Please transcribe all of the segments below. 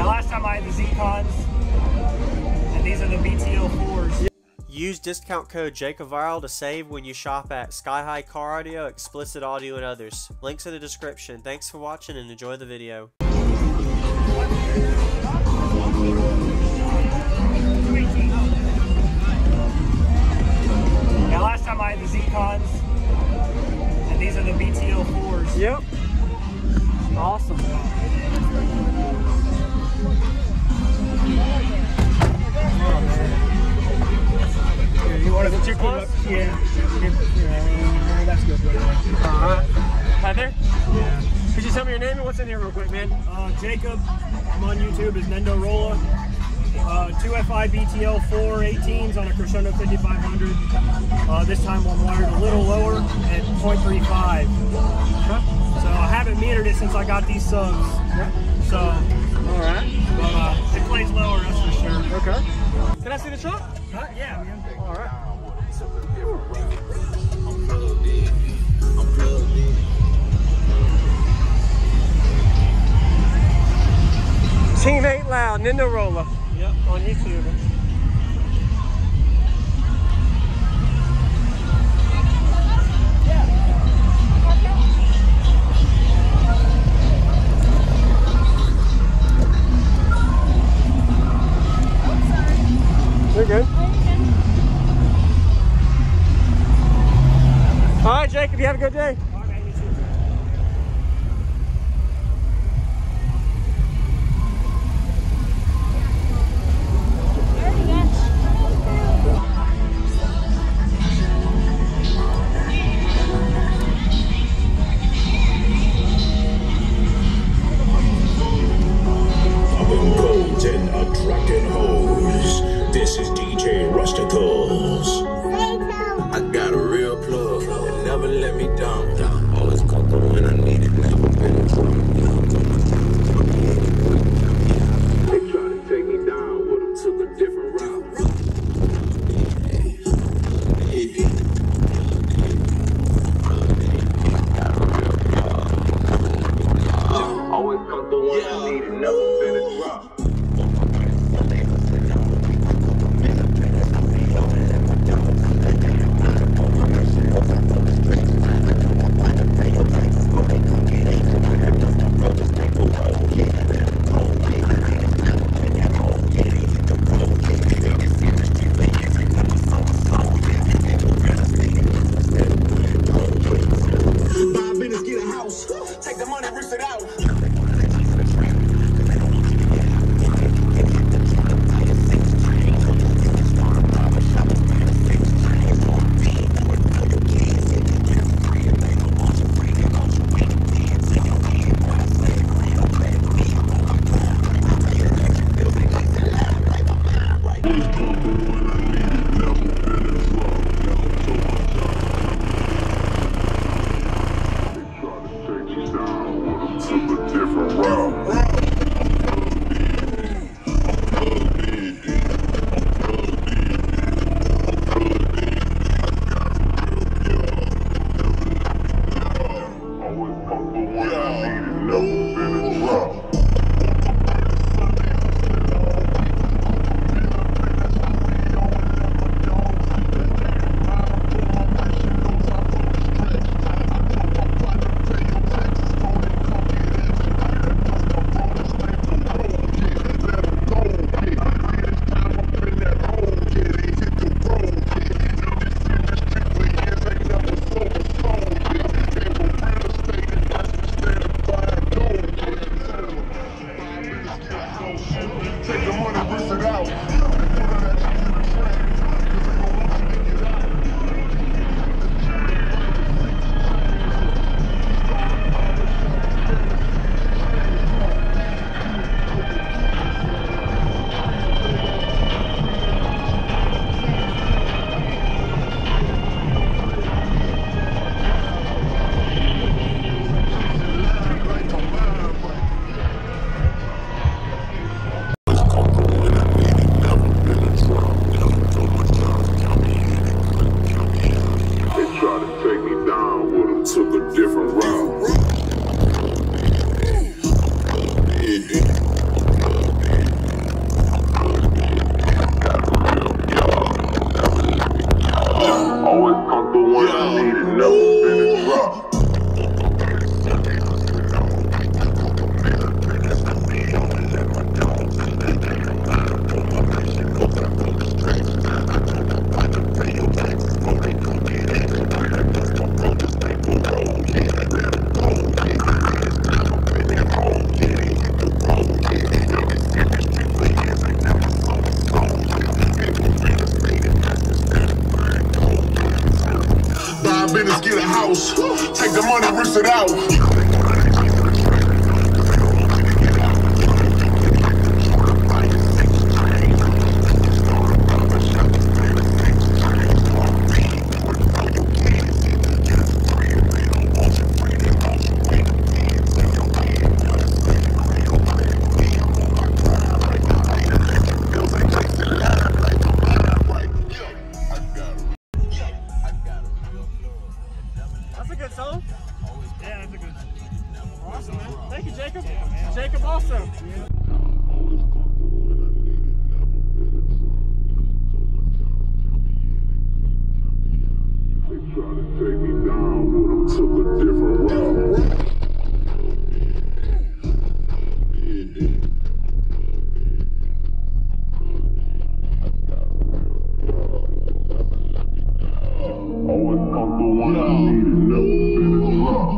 last time I had the Z-Cons, and these are the BTL4s. Use discount code JacobViral to save when you shop at Sky High Car Audio, Explicit Audio, and others. Links in the description. Thanks for watching and enjoy the video. Yeah, last time I had the Z-Cons, and these are the BTL4s. Yep. Awesome. You want to check up? Yeah. That's good. Heather? Yeah. Could you tell me your name and what's in here real quick, man? Jacob. I'm on YouTube as Nendorolla. 2 Fi BTL4 18s on a Crescendo 5500. This time I'm wired a little lower at 0.35. So I haven't metered it since I got these subs. So, alright. But it plays lower, that's for sure. Okay. Can I see the truck? Yeah, man. Alright. Team 8 Loud, Nendorolla. Yep. On YouTube. You're good. All right, Jacob, you have a good day. I got a real plug, and never let me down. Always come through when I need it, never been in trouble. They try to take me down, but I took a different route. Always come through when I need it, never been in trouble. it out. That's a good song. Yeah, that's a good. Awesome, man. Thank you, Jacob. Yeah, man. Jacob also. Yeah. They try to take me down, but I took a different route. Always come through when I need it, never been a drop.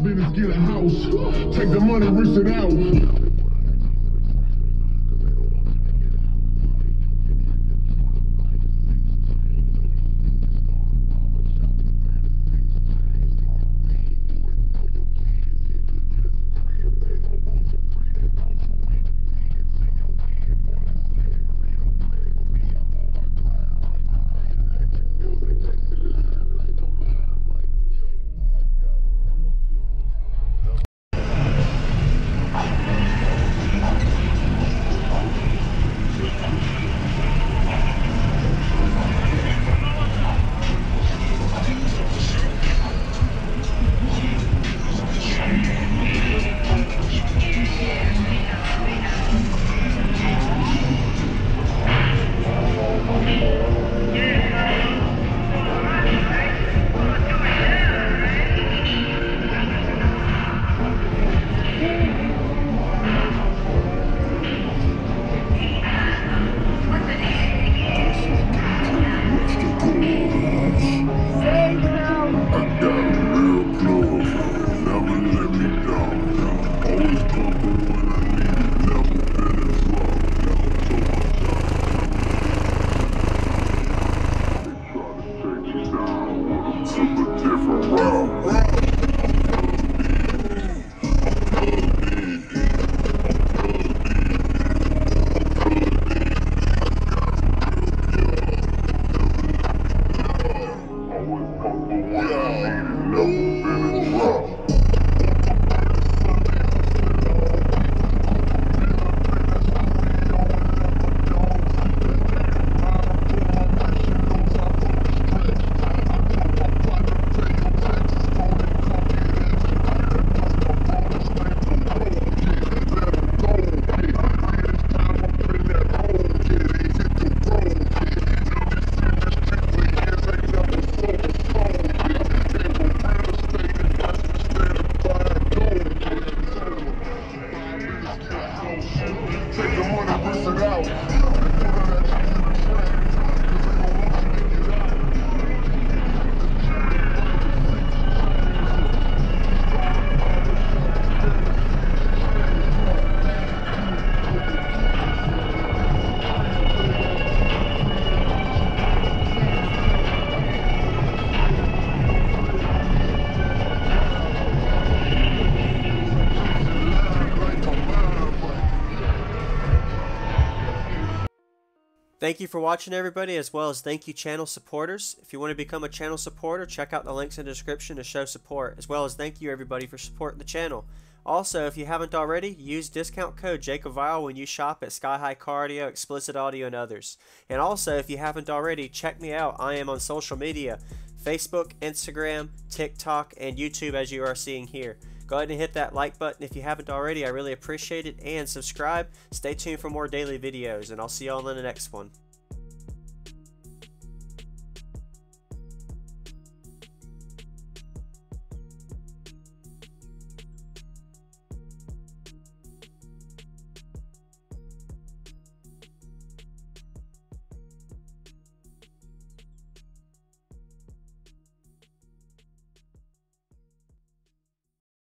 Business, get a house, take the money, risk it out. Thank you for watching, everybody, as well as thank you channel supporters. If you want to become a channel supporter, check out the links in the description to show support, as well as thank you everybody for supporting the channel. Also, if you haven't already, use discount code JacobViral when you shop at Sky High Car Audio, Explicit Audio, and others. And also, if you haven't already, check me out. I am on social media, Facebook, Instagram, TikTok, and YouTube, as you are seeing here. Go ahead and hit that like button if you haven't already. I really appreciate it. And subscribe. Stay tuned for more daily videos, and I'll see y'all in the next one.